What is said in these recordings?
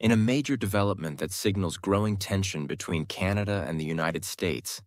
In a major development that signals growing tension between Canada and the United States,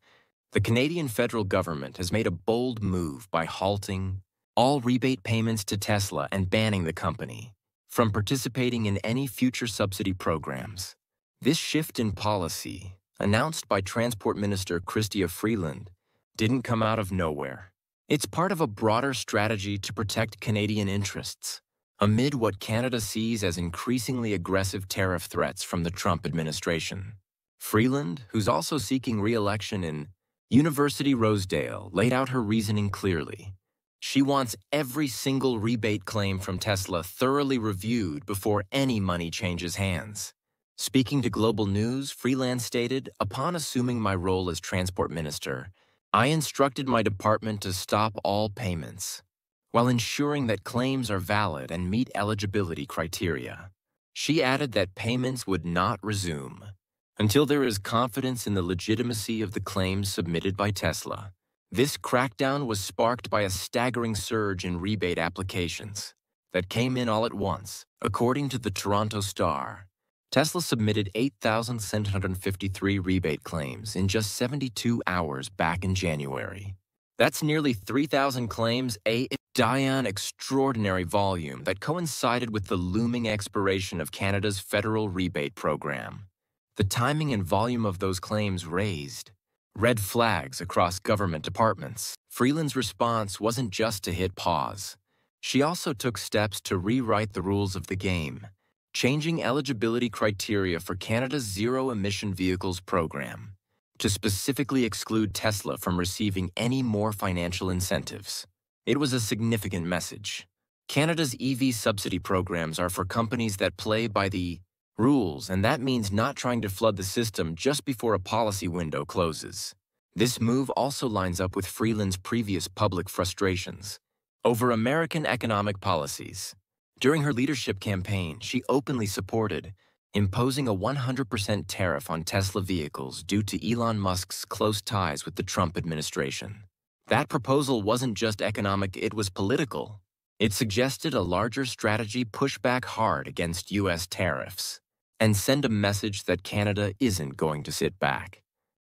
the Canadian federal government has made a bold move by halting all rebate payments to Tesla and banning the company from participating in any future subsidy programs. This shift in policy, announced by Transport Minister Chrystia Freeland, didn't come out of nowhere. It's part of a broader strategy to protect Canadian interests, amid what Canada sees as increasingly aggressive tariff threats from the Trump administration. Freeland, who's also seeking re-election in University Rosedale, laid out her reasoning clearly. She wants every single rebate claim from Tesla thoroughly reviewed before any money changes hands. Speaking to Global News, Freeland stated, "Upon assuming my role as transport minister, I instructed my department to stop all payments, while ensuring that claims are valid and meet eligibility criteria." She added that payments would not resume until there is confidence in the legitimacy of the claims submitted by Tesla. This crackdown was sparked by a staggering surge in rebate applications that came in all at once. According to the Toronto Star, Tesla submitted 8,753 rebate claims in just 72 hours back in January. That's nearly 3,000 claims, a extraordinary volume that coincided with the looming expiration of Canada's federal rebate program. The timing and volume of those claims raised red flags across government departments. Freeland's response wasn't just to hit pause. She also took steps to rewrite the rules of the game, changing eligibility criteria for Canada's zero-emission vehicles program to specifically exclude Tesla from receiving any more financial incentives. It was a significant message. Canada's EV subsidy programs are for companies that play by the rules, and that means not trying to flood the system just before a policy window closes. This move also lines up with Freeland's previous public frustrations over American economic policies. During her leadership campaign, she openly supported imposing a 100% tariff on Tesla vehicles due to Elon Musk's close ties with the Trump administration. That proposal wasn't just economic, it was political. It suggested a larger strategy push back hard against U.S. tariffs and send a message that Canada isn't going to sit back.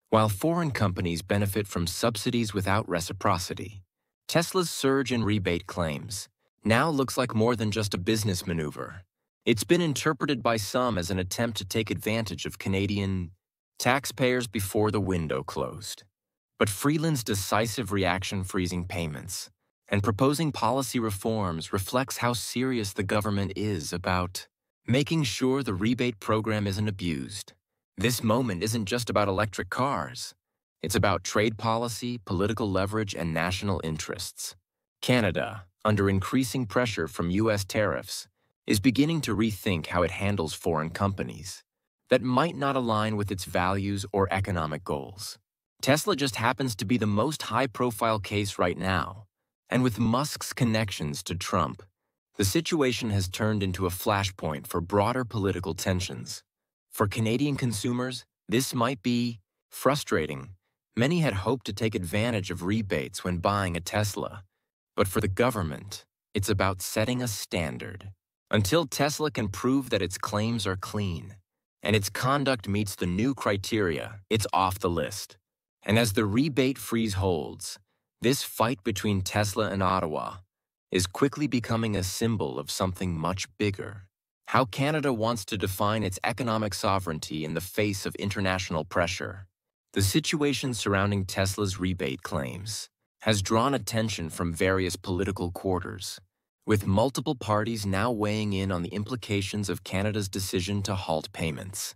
While foreign companies benefit from subsidies without reciprocity, Tesla's surge in rebate claims now looks like more than just a business maneuver. It's been interpreted by some as an attempt to take advantage of Canadian taxpayers before the window closed. But Freeland's decisive reaction, freezing payments and proposing policy reforms, reflects how serious the government is about making sure the rebate program isn't abused. This moment isn't just about electric cars. It's about trade policy, political leverage, and national interests. Canada, under increasing pressure from U.S. tariffs, is beginning to rethink how it handles foreign companies that might not align with its values or economic goals. Tesla just happens to be the most high-profile case right now, and with Musk's connections to Trump, the situation has turned into a flashpoint for broader political tensions. For Canadian consumers, this might be frustrating. Many had hoped to take advantage of rebates when buying a Tesla. But for the government, it's about setting a standard. Until Tesla can prove that its claims are clean and its conduct meets the new criteria, it's off the list. And as the rebate freeze holds, this fight between Tesla and Ottawa is quickly becoming a symbol of something much bigger: how Canada wants to define its economic sovereignty in the face of international pressure. The situation surrounding Tesla's rebate claims has drawn attention from various political quarters, with multiple parties now weighing in on the implications of Canada's decision to halt payments.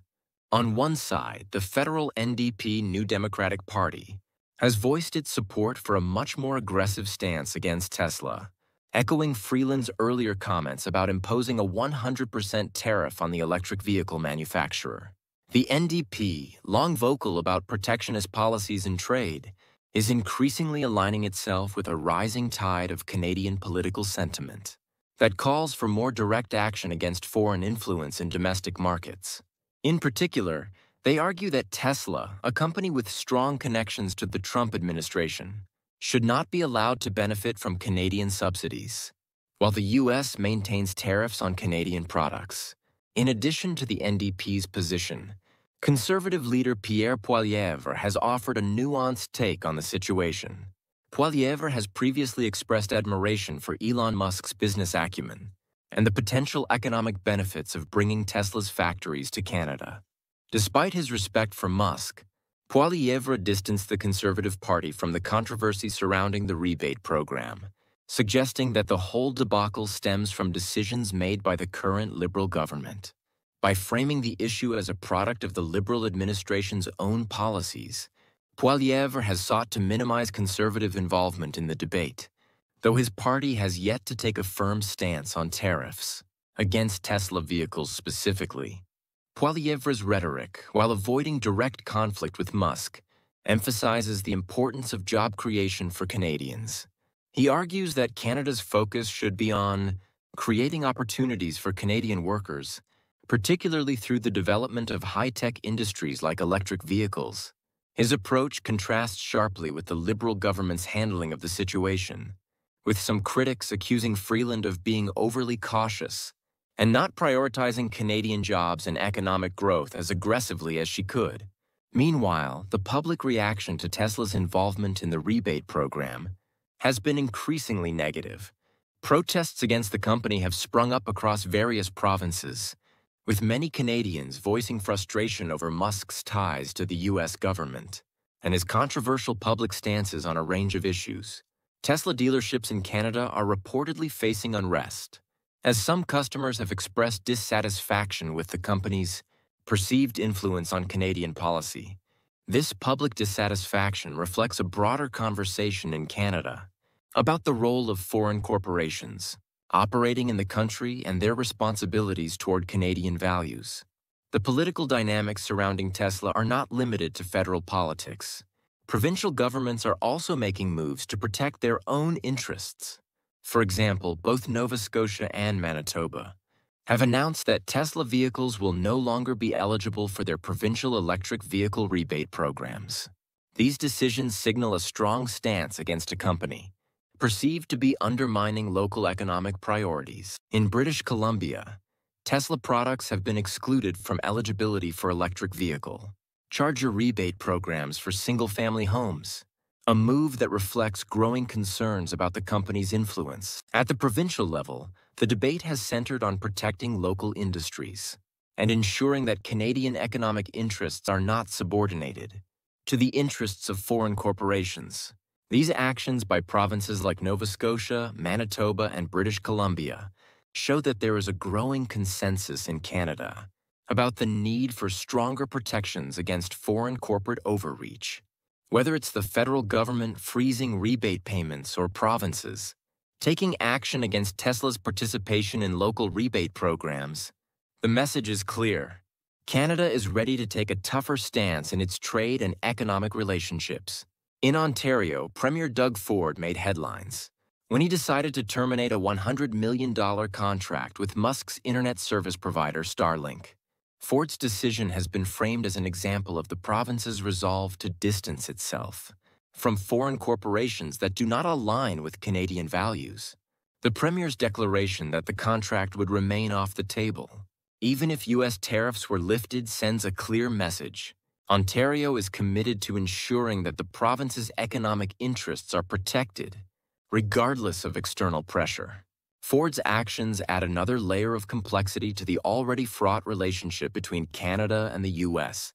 On one side, the federal NDP New Democratic Party has voiced its support for a much more aggressive stance against Tesla, echoing Freeland's earlier comments about imposing a 100% tariff on the electric vehicle manufacturer. The NDP, long vocal about protectionist policies in trade, is increasingly aligning itself with a rising tide of Canadian political sentiment that calls for more direct action against foreign influence in domestic markets. In particular, they argue that Tesla, a company with strong connections to the Trump administration, should not be allowed to benefit from Canadian subsidies, while the U.S. maintains tariffs on Canadian products. In addition to the NDP's position, conservative leader Pierre Poilievre has offered a nuanced take on the situation. Poilievre has previously expressed admiration for Elon Musk's business acumen and the potential economic benefits of bringing Tesla's factories to Canada. Despite his respect for Musk, Poilievre distanced the Conservative Party from the controversy surrounding the rebate program, suggesting that the whole debacle stems from decisions made by the current Liberal government. By framing the issue as a product of the Liberal administration's own policies, Poilievre has sought to minimize Conservative involvement in the debate, though his party has yet to take a firm stance on tariffs, against Tesla vehicles specifically. Poilievre's rhetoric, while avoiding direct conflict with Musk, emphasizes the importance of job creation for Canadians. He argues that Canada's focus should be on creating opportunities for Canadian workers, particularly through the development of high-tech industries like electric vehicles. His approach contrasts sharply with the Liberal government's handling of the situation, with some critics accusing Freeland of being overly cautious and not prioritizing Canadian jobs and economic growth as aggressively as she could. Meanwhile, the public reaction to Tesla's involvement in the rebate program has been increasingly negative. Protests against the company have sprung up across various provinces, with many Canadians voicing frustration over Musk's ties to the U.S. government and his controversial public stances on a range of issues. Tesla dealerships in Canada are reportedly facing unrest, as some customers have expressed dissatisfaction with the company's perceived influence on Canadian policy. This public dissatisfaction reflects a broader conversation in Canada about the role of foreign corporations operating in the country and their responsibilities toward Canadian values. The political dynamics surrounding Tesla are not limited to federal politics. Provincial governments are also making moves to protect their own interests. For example, both Nova Scotia and Manitoba have announced that Tesla vehicles will no longer be eligible for their provincial electric vehicle rebate programs. These decisions signal a strong stance against a company perceived to be undermining local economic priorities. In British Columbia, Tesla products have been excluded from eligibility for electric vehicle charger rebate programs for single-family homes, a move that reflects growing concerns about the company's influence. At the provincial level, the debate has centered on protecting local industries and ensuring that Canadian economic interests are not subordinated to the interests of foreign corporations. These actions by provinces like Nova Scotia, Manitoba, and British Columbia show that there is a growing consensus in Canada about the need for stronger protections against foreign corporate overreach. Whether it's the federal government freezing rebate payments or provinces taking action against Tesla's participation in local rebate programs, the message is clear. Canada is ready to take a tougher stance in its trade and economic relationships. In Ontario, Premier Doug Ford made headlines when he decided to terminate a $100 million contract with Musk's internet service provider Starlink. Ford's decision has been framed as an example of the province's resolve to distance itself from foreign corporations that do not align with Canadian values. The Premier's declaration that the contract would remain off the table, even if U.S. tariffs were lifted, sends a clear message. Ontario is committed to ensuring that the province's economic interests are protected, regardless of external pressure. Ford's actions add another layer of complexity to the already fraught relationship between Canada and the U.S.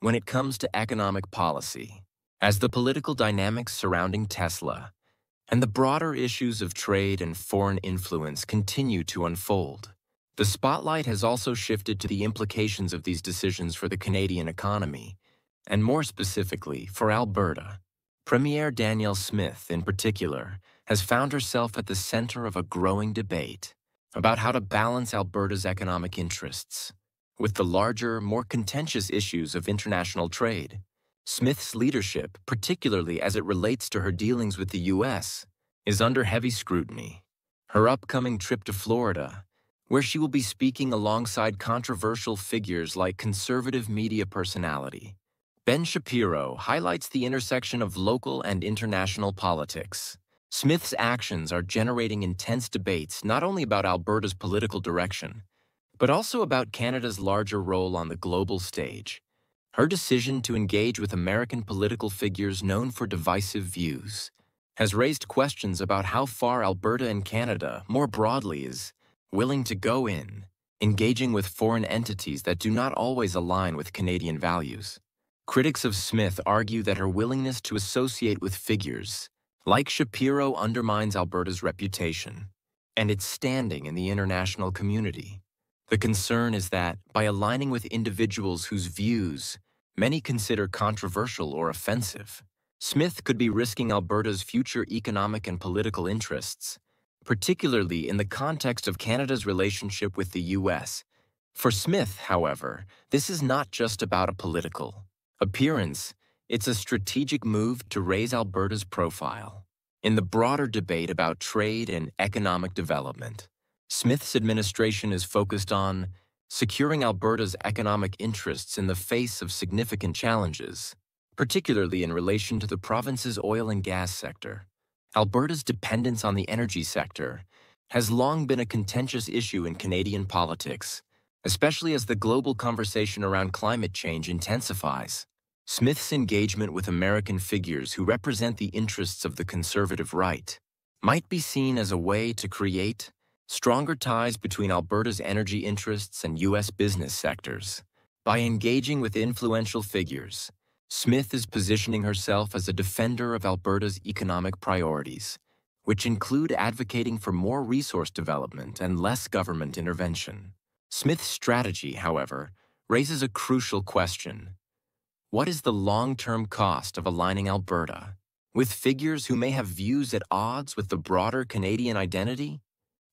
when it comes to economic policy, as the political dynamics surrounding Tesla and the broader issues of trade and foreign influence continue to unfold. The spotlight has also shifted to the implications of these decisions for the Canadian economy, and more specifically, for Alberta. Premier Danielle Smith, in particular, has found herself at the center of a growing debate about how to balance Alberta's economic interests with the larger, more contentious issues of international trade. Smith's leadership, particularly as it relates to her dealings with the U.S., is under heavy scrutiny. Her upcoming trip to Florida, where she will be speaking alongside controversial figures like conservative media personality Ben Shapiro, highlights the intersection of local and international politics. Smith's actions are generating intense debates not only about Alberta's political direction, but also about Canada's larger role on the global stage. Her decision to engage with American political figures known for divisive views has raised questions about how far Alberta and Canada, more broadly, is willing to go in, engaging with foreign entities that do not always align with Canadian values. Critics of Smith argue that her willingness to associate with figures like Shapiro undermines Alberta's reputation and its standing in the international community. The concern is that, by aligning with individuals whose views many consider controversial or offensive, Smith could be risking Alberta's future economic and political interests, particularly in the context of Canada's relationship with the U.S. For Smith, however, this is not just about a political appearance, it's a strategic move to raise Alberta's profile. In the broader debate about trade and economic development, Smith's administration is focused on securing Alberta's economic interests in the face of significant challenges, particularly in relation to the province's oil and gas sector. Alberta's dependence on the energy sector has long been a contentious issue in Canadian politics, especially as the global conversation around climate change intensifies. Smith's engagement with American figures who represent the interests of the conservative right might be seen as a way to create stronger ties between Alberta's energy interests and U.S. business sectors. By engaging with influential figures, Smith is positioning herself as a defender of Alberta's economic priorities, which include advocating for more resource development and less government intervention. Smith's strategy, however, raises a crucial question. What is the long-term cost of aligning Alberta with figures who may have views at odds with the broader Canadian identity?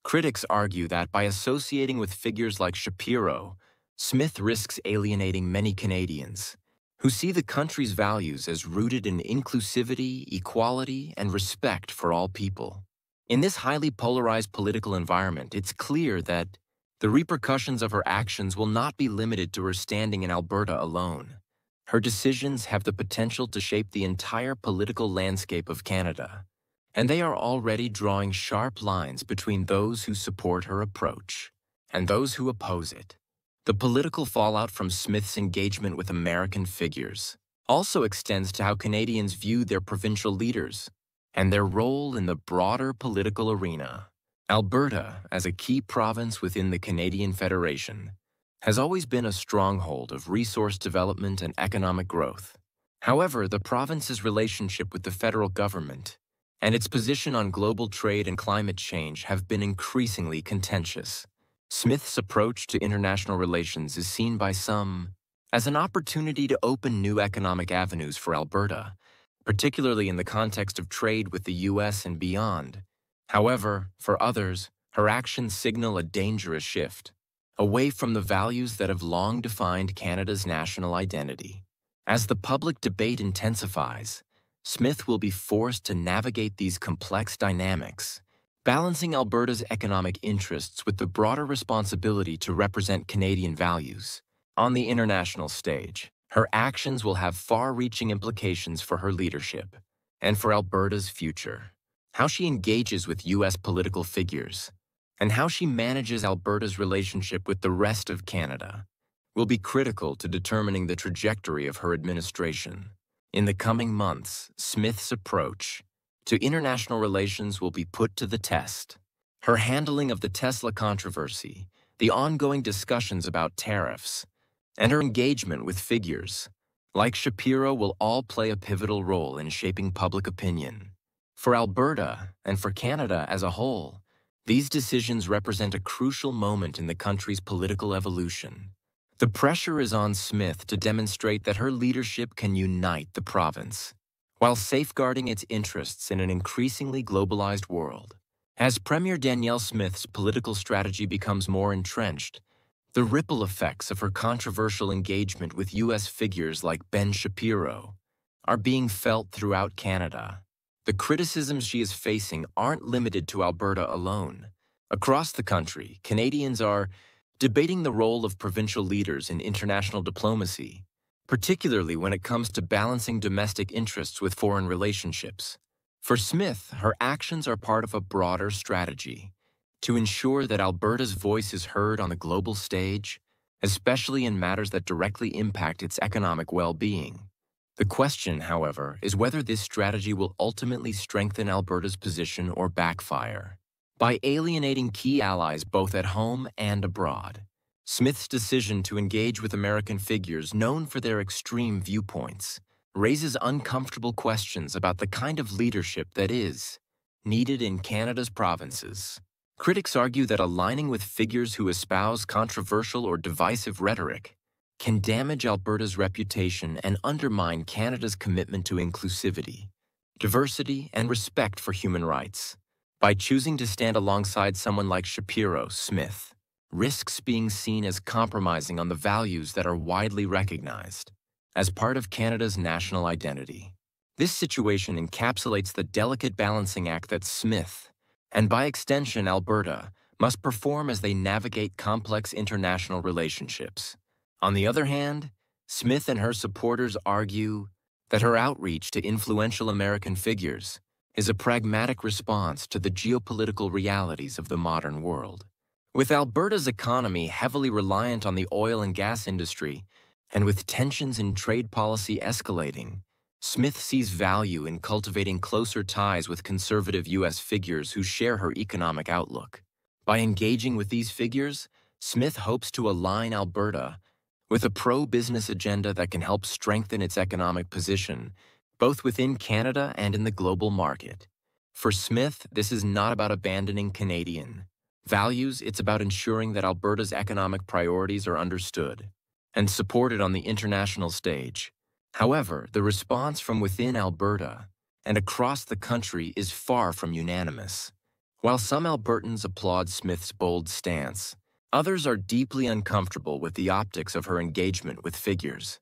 Critics argue that by associating with figures like Shapiro, Smith risks alienating many Canadians who see the country's values as rooted in inclusivity, equality, and respect for all people. In this highly polarized political environment, it's clear that the repercussions of her actions will not be limited to her standing in Alberta alone. Her decisions have the potential to shape the entire political landscape of Canada, and they are already drawing sharp lines between those who support her approach and those who oppose it. The political fallout from Smith's engagement with American figures also extends to how Canadians view their provincial leaders and their role in the broader political arena. Alberta, as a key province within the Canadian Federation, has always been a stronghold of resource development and economic growth. However, the province's relationship with the federal government and its position on global trade and climate change have been increasingly contentious. Smith's approach to international relations is seen by some as an opportunity to open new economic avenues for Alberta, particularly in the context of trade with the U.S. and beyond. However, for others, her actions signal a dangerous shift away from the values that have long defined Canada's national identity. As the public debate intensifies, Smith will be forced to navigate these complex dynamics, balancing Alberta's economic interests with the broader responsibility to represent Canadian values. On the international stage, her actions will have far-reaching implications for her leadership and for Alberta's future. How she engages with U.S. political figures and how she manages Alberta's relationship with the rest of Canada will be critical to determining the trajectory of her administration. In the coming months, Smith's approach to international relations will be put to the test. Her handling of the Tesla controversy, the ongoing discussions about tariffs, and her engagement with figures like Shapiro will all play a pivotal role in shaping public opinion. For Alberta and for Canada as a whole, these decisions represent a crucial moment in the country's political evolution. The pressure is on Smith to demonstrate that her leadership can unite the province while safeguarding its interests in an increasingly globalized world. As Premier Danielle Smith's political strategy becomes more entrenched, the ripple effects of her controversial engagement with U.S. figures like Ben Shapiro are being felt throughout Canada. The criticisms she is facing aren't limited to Alberta alone. Across the country, Canadians are debating the role of provincial leaders in international diplomacy, particularly when it comes to balancing domestic interests with foreign relationships. For Smith, her actions are part of a broader strategy, to ensure that Alberta's voice is heard on the global stage, especially in matters that directly impact its economic well-being. The question, however, is whether this strategy will ultimately strengthen Alberta's position or backfire. By alienating key allies both at home and abroad, Smith's decision to engage with American figures known for their extreme viewpoints raises uncomfortable questions about the kind of leadership that is needed in Canada's provinces. Critics argue that aligning with figures who espouse controversial or divisive rhetoric can damage Alberta's reputation and undermine Canada's commitment to inclusivity, diversity, and respect for human rights. By choosing to stand alongside someone like Shapiro, Smith risks being seen as compromising on the values that are widely recognized as part of Canada's national identity. This situation encapsulates the delicate balancing act that Smith, and by extension Alberta, must perform as they navigate complex international relationships. On the other hand, Smith and her supporters argue that her outreach to influential American figures is a pragmatic response to the geopolitical realities of the modern world. With Alberta's economy heavily reliant on the oil and gas industry, and with tensions in trade policy escalating, Smith sees value in cultivating closer ties with conservative U.S. figures who share her economic outlook. By engaging with these figures, Smith hopes to align Alberta with a pro-business agenda that can help strengthen its economic position, both within Canada and in the global market. For Smith, this is not about abandoning Canadian values, it's about ensuring that Alberta's economic priorities are understood and supported on the international stage. However, the response from within Alberta and across the country is far from unanimous. While some Albertans applaud Smith's bold stance, others are deeply uncomfortable with the optics of her engagement with figures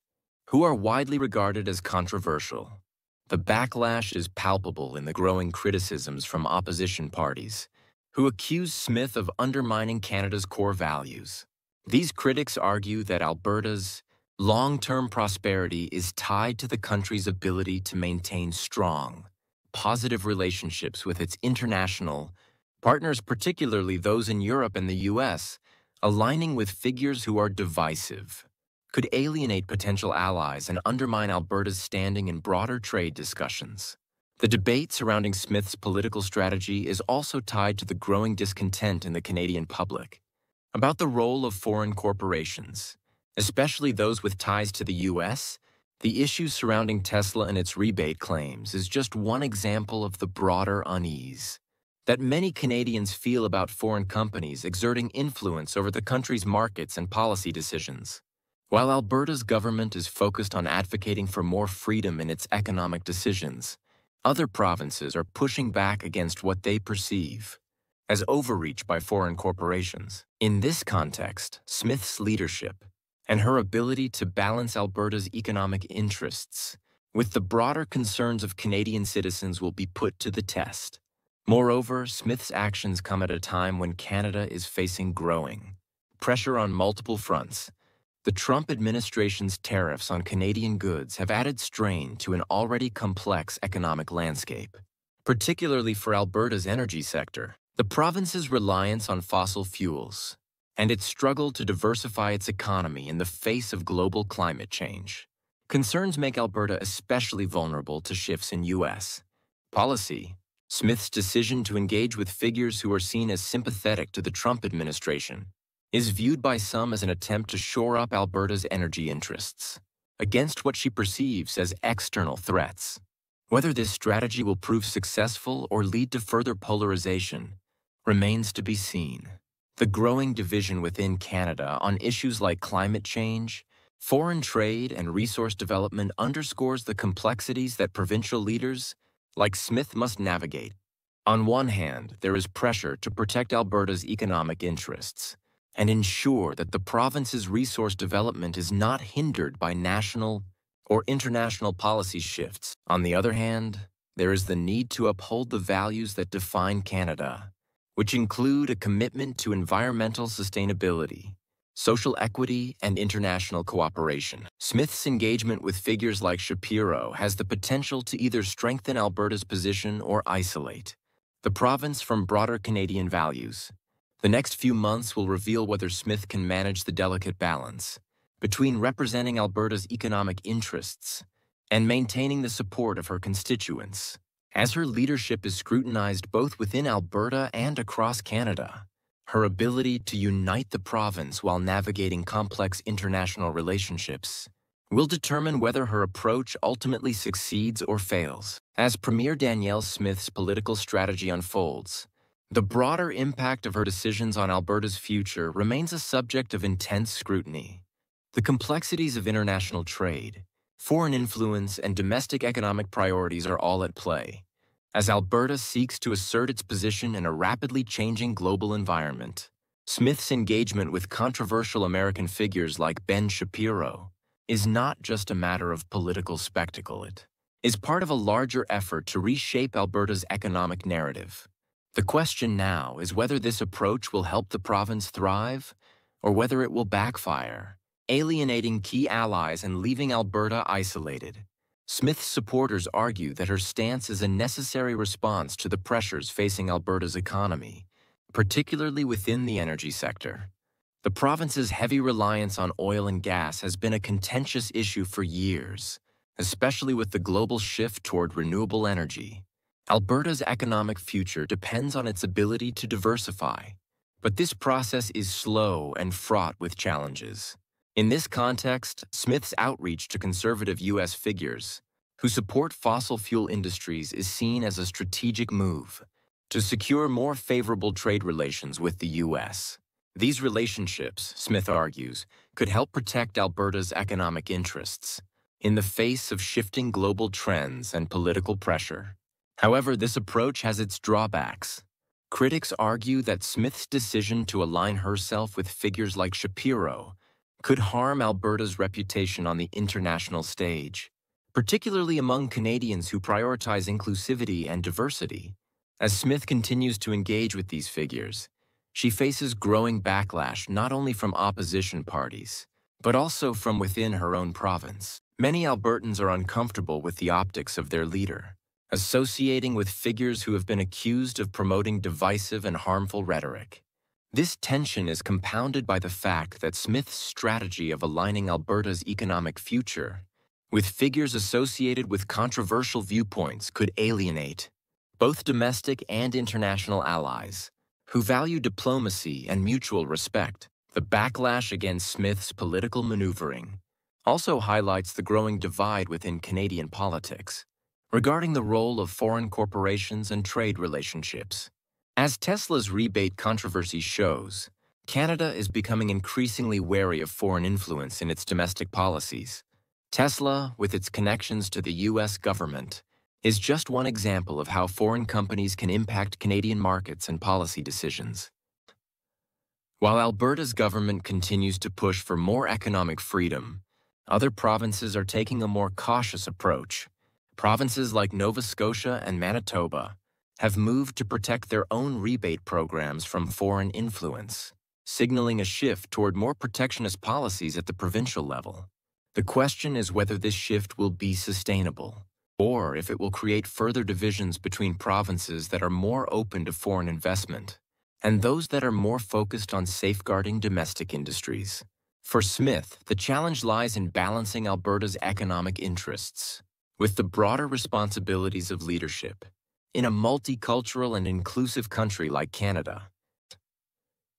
who are widely regarded as controversial. The backlash is palpable in the growing criticisms from opposition parties, who accuse Smith of undermining Canada's core values. These critics argue that Alberta's long-term prosperity is tied to the country's ability to maintain strong, positive relationships with its international partners, particularly those in Europe and the U.S., aligning with figures who are divisive could alienate potential allies and undermine Alberta's standing in broader trade discussions. The debate surrounding Smith's political strategy is also tied to the growing discontent in the Canadian public about the role of foreign corporations, especially those with ties to the U.S. The issues surrounding Tesla and its rebate claims is just one example of the broader unease that many Canadians feel about foreign companies exerting influence over the country's markets and policy decisions. While Alberta's government is focused on advocating for more freedom in its economic decisions, other provinces are pushing back against what they perceive as overreach by foreign corporations. In this context, Smith's leadership and her ability to balance Alberta's economic interests with the broader concerns of Canadian citizens will be put to the test. Moreover, Smith's actions come at a time when Canada is facing growing pressure on multiple fronts. The Trump administration's tariffs on Canadian goods have added strain to an already complex economic landscape, particularly for Alberta's energy sector. The province's reliance on fossil fuels and its struggle to diversify its economy in the face of global climate change. Concerns make Alberta especially vulnerable to shifts in U.S. policy. Smith's decision to engage with figures who are seen as sympathetic to the Trump administration is viewed by some as an attempt to shore up Alberta's energy interests against what she perceives as external threats. Whether this strategy will prove successful or lead to further polarization remains to be seen. The growing division within Canada on issues like climate change, foreign trade, and resource development underscores the complexities that provincial leaders like Smith must navigate. On one hand, there is pressure to protect Alberta's economic interests and ensure that the province's resource development is not hindered by national or international policy shifts. On the other hand, there is the need to uphold the values that define Canada, which include a commitment to environmental sustainability, social equity, and international cooperation. Smith's engagement with figures like Shapiro has the potential to either strengthen Alberta's position or isolate the province from broader Canadian values. The next few months will reveal whether Smith can manage the delicate balance between representing Alberta's economic interests and maintaining the support of her constituents. As her leadership is scrutinized both within Alberta and across Canada, her ability to unite the province while navigating complex international relationships will determine whether her approach ultimately succeeds or fails. As Premier Danielle Smith's political strategy unfolds, the broader impact of her decisions on Alberta's future remains a subject of intense scrutiny. The complexities of international trade, foreign influence, and domestic economic priorities are all at play, as Alberta seeks to assert its position in a rapidly changing global environment. Smith's engagement with controversial American figures like Ben Shapiro is not just a matter of political spectacle. It is part of a larger effort to reshape Alberta's economic narrative. The question now is whether this approach will help the province thrive or whether it will backfire, alienating key allies and leaving Alberta isolated. Smith's supporters argue that her stance is a necessary response to the pressures facing Alberta's economy, particularly within the energy sector. The province's heavy reliance on oil and gas has been a contentious issue for years, especially with the global shift toward renewable energy. Alberta's economic future depends on its ability to diversify, but this process is slow and fraught with challenges. In this context, Smith's outreach to conservative U.S. figures who support fossil fuel industries is seen as a strategic move to secure more favorable trade relations with the U.S. These relationships, Smith argues, could help protect Alberta's economic interests in the face of shifting global trends and political pressure. However, this approach has its drawbacks. Critics argue that Smith's decision to align herself with figures like Shapiro could harm Alberta's reputation on the international stage, particularly among Canadians who prioritize inclusivity and diversity. As Smith continues to engage with these figures, she faces growing backlash not only from opposition parties, but also from within her own province. Many Albertans are uncomfortable with the optics of their leader, associating with figures who have been accused of promoting divisive and harmful rhetoric. This tension is compounded by the fact that Smith's strategy of aligning Alberta's economic future with figures associated with controversial viewpoints could alienate both domestic and international allies who value diplomacy and mutual respect. The backlash against Smith's political maneuvering also highlights the growing divide within Canadian politics regarding the role of foreign corporations and trade relationships. As Tesla's rebate controversy shows, Canada is becoming increasingly wary of foreign influence in its domestic policies. Tesla, with its connections to the U.S. government, is just one example of how foreign companies can impact Canadian markets and policy decisions. While Alberta's government continues to push for more economic freedom, other provinces are taking a more cautious approach. Provinces like Nova Scotia and Manitoba have moved to protect their own rebate programs from foreign influence, signaling a shift toward more protectionist policies at the provincial level. The question is whether this shift will be sustainable, or if it will create further divisions between provinces that are more open to foreign investment and those that are more focused on safeguarding domestic industries. For Smith, the challenge lies in balancing Alberta's economic interests with the broader responsibilities of leadership in a multicultural and inclusive country like Canada.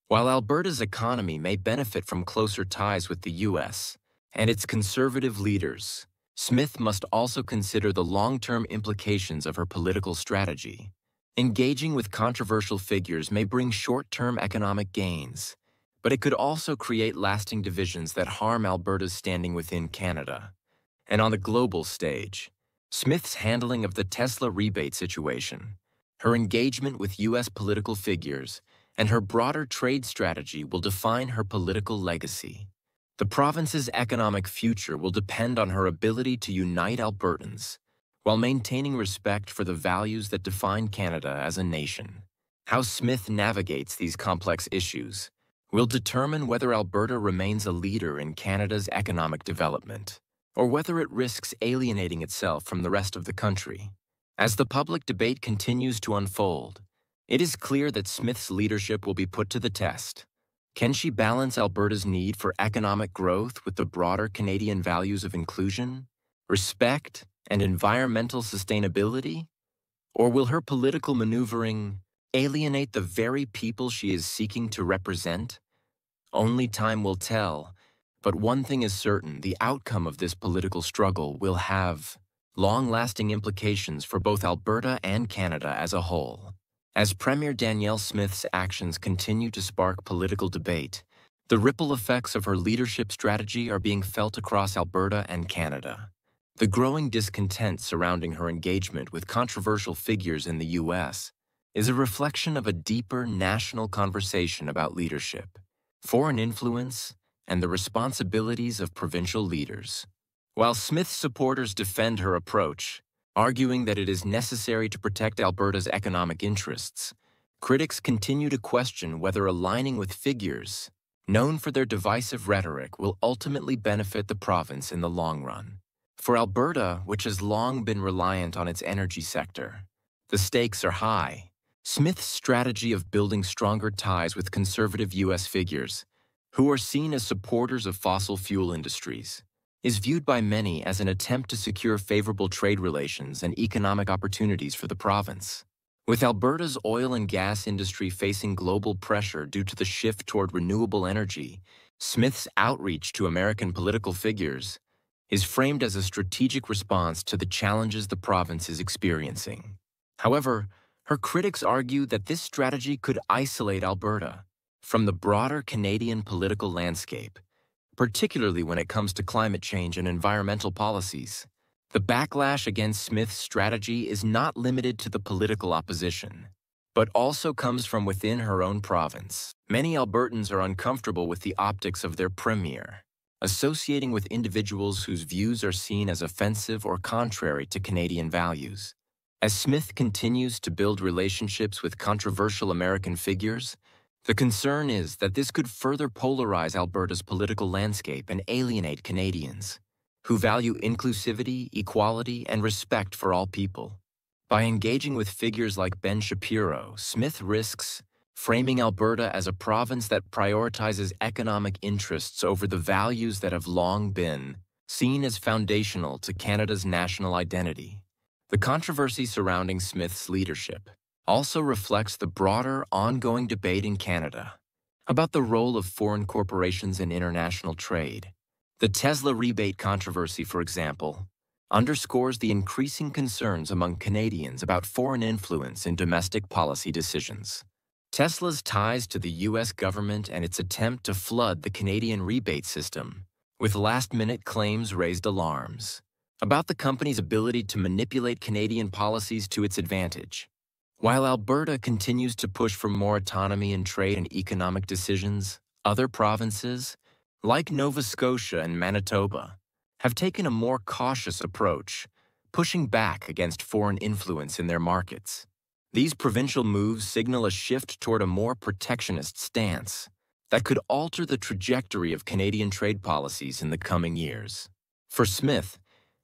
While Alberta's economy may benefit from closer ties with the U.S. and its conservative leaders, Smith must also consider the long-term implications of her political strategy. Engaging with controversial figures may bring short-term economic gains, but it could also create lasting divisions that harm Alberta's standing within Canada. And on the global stage, Smith's handling of the Tesla rebate situation, her engagement with U.S. political figures, and her broader trade strategy will define her political legacy. The province's economic future will depend on her ability to unite Albertans while maintaining respect for the values that define Canada as a nation. How Smith navigates these complex issues will determine whether Alberta remains a leader in Canada's economic development, or whether it risks alienating itself from the rest of the country. As the public debate continues to unfold, It is clear that Smith's leadership will be put to the test. Can she balance Alberta's need for economic growth with the broader Canadian values of inclusion, respect, and environmental sustainability? Or will her political maneuvering alienate the very people she is seeking to represent? Only time will tell, but one thing is certain: the outcome of this political struggle will have long-lasting implications for both Alberta and Canada as a whole. As Premier Danielle Smith's actions continue to spark political debate, the ripple effects of her leadership strategy are being felt across Alberta and Canada. The growing discontent surrounding her engagement with controversial figures in the U.S. is a reflection of a deeper national conversation about leadership, foreign influence, and the responsibilities of provincial leaders. While Smith's supporters defend her approach, arguing that it is necessary to protect Alberta's economic interests, critics continue to question whether aligning with figures known for their divisive rhetoric will ultimately benefit the province in the long run. For Alberta, which has long been reliant on its energy sector, the stakes are high. Smith's strategy of building stronger ties with conservative U.S. figures, who are seen as supporters of fossil fuel industries, is viewed by many as an attempt to secure favorable trade relations and economic opportunities for the province. With Alberta's oil and gas industry facing global pressure due to the shift toward renewable energy, Smith's outreach to American political figures is framed as a strategic response to the challenges the province is experiencing. However, her critics argue that this strategy could isolate Alberta from the broader Canadian political landscape, particularly when it comes to climate change and environmental policies. The backlash against Smith's strategy is not limited to the political opposition, but also comes from within her own province. Many Albertans are uncomfortable with the optics of their premier, associating with individuals whose views are seen as offensive or contrary to Canadian values. As Smith continues to build relationships with controversial American figures, the concern is that this could further polarize Alberta's political landscape and alienate Canadians, who value inclusivity, equality, and respect for all people. By engaging with figures like Ben Shapiro, Smith risks framing Alberta as a province that prioritizes economic interests over the values that have long been seen as foundational to Canada's national identity. The controversy surrounding Smith's leadership also reflects the broader, ongoing debate in Canada about the role of foreign corporations in international trade. The Tesla rebate controversy, for example, underscores the increasing concerns among Canadians about foreign influence in domestic policy decisions. Tesla's ties to the U.S. government and its attempt to flood the Canadian rebate system with last-minute claims raised alarms about the company's ability to manipulate Canadian policies to its advantage. While Alberta continues to push for more autonomy in trade and economic decisions, other provinces, like Nova Scotia and Manitoba, have taken a more cautious approach, pushing back against foreign influence in their markets. These provincial moves signal a shift toward a more protectionist stance that could alter the trajectory of Canadian trade policies in the coming years. For Smith,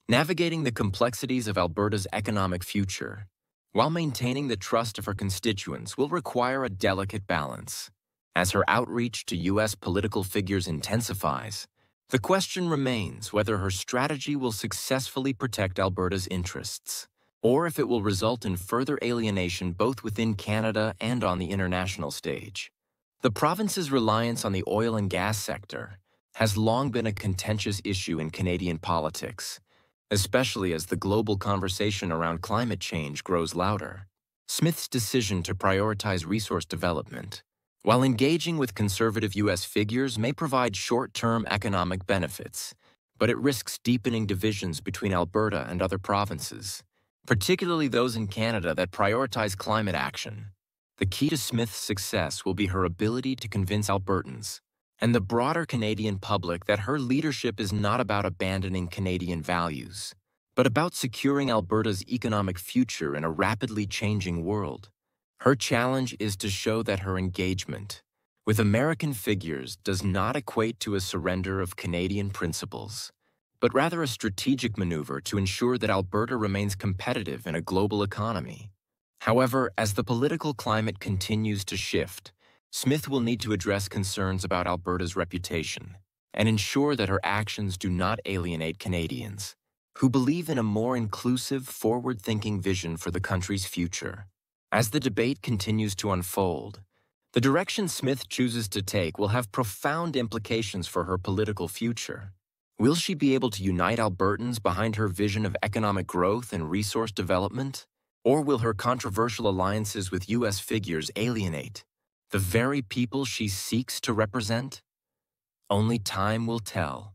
navigating the complexities of Alberta's economic future while maintaining the trust of her constituents will require a delicate balance. As her outreach to U.S. political figures intensifies, the question remains whether her strategy will successfully protect Alberta's interests, or if it will result in further alienation both within Canada and on the international stage. The province's reliance on the oil and gas sector has long been a contentious issue in Canadian politics, especially as the global conversation around climate change grows louder. Smith's decision to prioritize resource development, while engaging with conservative U.S. figures, may provide short-term economic benefits, but it risks deepening divisions between Alberta and other provinces, particularly those in Canada that prioritize climate action. The key to Smith's success will be her ability to convince Albertans and the broader Canadian public that her leadership is not about abandoning Canadian values, but about securing Alberta's economic future in a rapidly changing world. Her challenge is to show that her engagement with American figures does not equate to a surrender of Canadian principles, but rather a strategic maneuver to ensure that Alberta remains competitive in a global economy. However, as the political climate continues to shift, Smith will need to address concerns about Alberta's reputation and ensure that her actions do not alienate Canadians who believe in a more inclusive, forward-thinking vision for the country's future. As the debate continues to unfold, the direction Smith chooses to take will have profound implications for her political future. Will she be able to unite Albertans behind her vision of economic growth and resource development? Or will her controversial alliances with U.S. figures alienate the very people she seeks to represent? Only time will tell.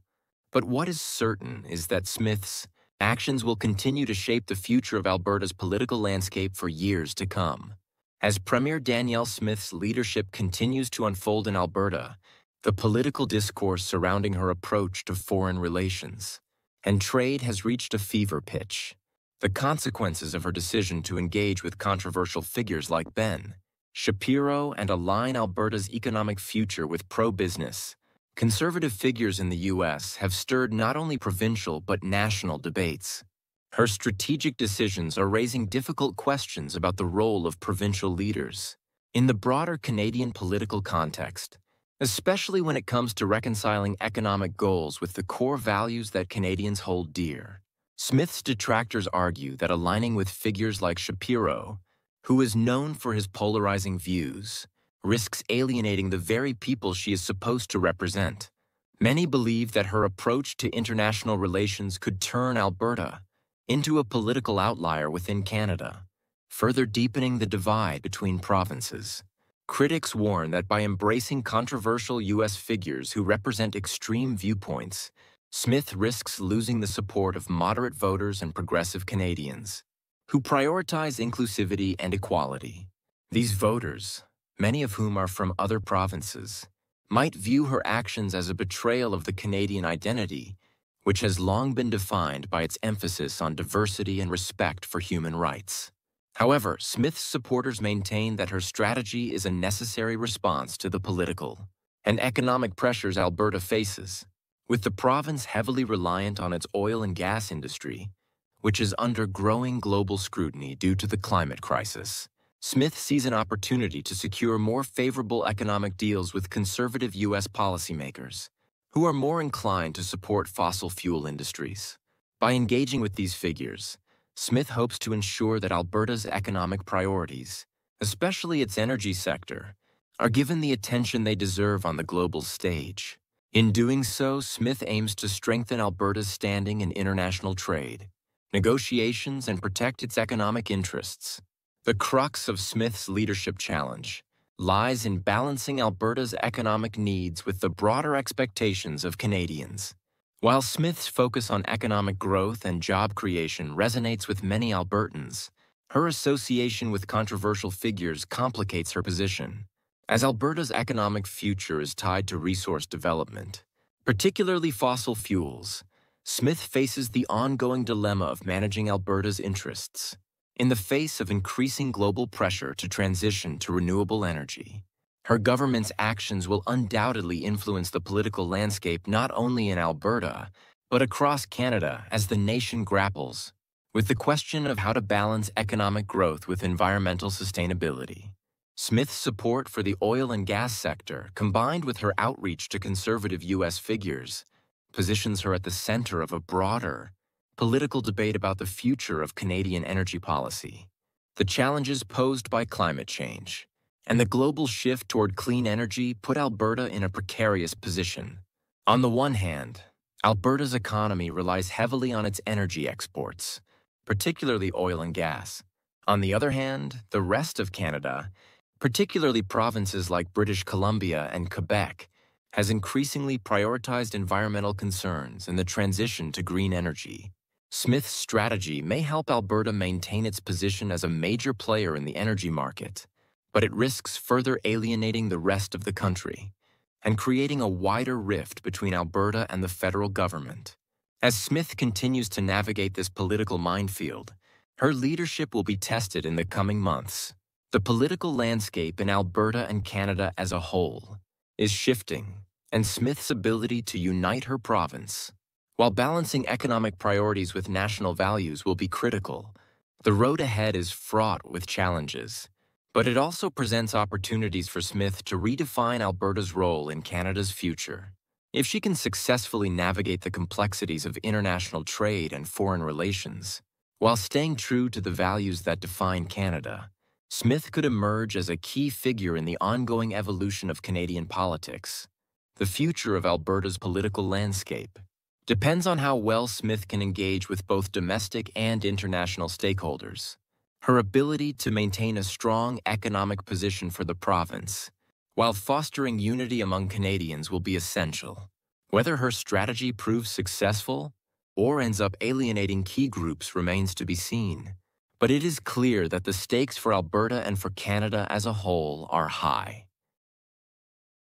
But what is certain is that Smith's actions will continue to shape the future of Alberta's political landscape for years to come. As Premier Danielle Smith's leadership continues to unfold in Alberta, the political discourse surrounding her approach to foreign relations and trade has reached a fever pitch. The consequences of her decision to engage with controversial figures like Ben Shapiro and align Alberta's economic future with pro-business, conservative figures in the U.S. have stirred not only provincial but national debates. Her strategic decisions are raising difficult questions about the role of provincial leaders in the broader Canadian political context, especially when it comes to reconciling economic goals with the core values that Canadians hold dear. Smith's detractors argue that aligning with figures like Shapiro, who is known for his polarizing views, risks alienating the very people she is supposed to represent. Many believe that her approach to international relations could turn Alberta into a political outlier within Canada, further deepening the divide between provinces. Critics warn that by embracing controversial U.S. figures who represent extreme viewpoints, Smith risks losing the support of moderate voters and progressive Canadians, who prioritize inclusivity and equality. These voters, many of whom are from other provinces, might view her actions as a betrayal of the Canadian identity, which has long been defined by its emphasis on diversity and respect for human rights. However, Smith's supporters maintain that her strategy is a necessary response to the political and economic pressures Alberta faces, with the province heavily reliant on its oil and gas industry, which is under growing global scrutiny due to the climate crisis. Smith sees an opportunity to secure more favorable economic deals with conservative U.S. policymakers, who are more inclined to support fossil fuel industries. By engaging with these figures, Smith hopes to ensure that Alberta's economic priorities, especially its energy sector, are given the attention they deserve on the global stage. In doing so, Smith aims to strengthen Alberta's standing in international trade, negotiations, and protect its economic interests. The crux of Smith's leadership challenge lies in balancing Alberta's economic needs with the broader expectations of Canadians. While Smith's focus on economic growth and job creation resonates with many Albertans, her association with controversial figures complicates her position. As Alberta's economic future is tied to resource development, particularly fossil fuels, Smith faces the ongoing dilemma of managing Alberta's interests in the face of increasing global pressure to transition to renewable energy. Her government's actions will undoubtedly influence the political landscape not only in Alberta, but across Canada as the nation grapples with the question of how to balance economic growth with environmental sustainability. Smith's support for the oil and gas sector, combined with her outreach to conservative U.S. figures, positions her at the center of a broader political debate about the future of Canadian energy policy, the challenges posed by climate change, and the global shift toward clean energy put Alberta in a precarious position. On the one hand, Alberta's economy relies heavily on its energy exports, particularly oil and gas. On the other hand, the rest of Canada, particularly provinces like British Columbia and Quebec, has increasingly prioritized environmental concerns and the transition to green energy. Smith's strategy may help Alberta maintain its position as a major player in the energy market, but it risks further alienating the rest of the country and creating a wider rift between Alberta and the federal government. As Smith continues to navigate this political minefield, her leadership will be tested in the coming months. The political landscape in Alberta and Canada as a whole is shifting, and Smith's ability to unite her province while balancing economic priorities with national values will be critical. The road ahead is fraught with challenges, but it also presents opportunities for Smith to redefine Alberta's role in Canada's future. If she can successfully navigate the complexities of international trade and foreign relations, while staying true to the values that define Canada, Smith could emerge as a key figure in the ongoing evolution of Canadian politics. The future of Alberta's political landscape depends on how well Smith can engage with both domestic and international stakeholders. Her ability to maintain a strong economic position for the province, while fostering unity among Canadians, will be essential. Whether her strategy proves successful or ends up alienating key groups remains to be seen. But it is clear that the stakes for Alberta and for Canada as a whole are high.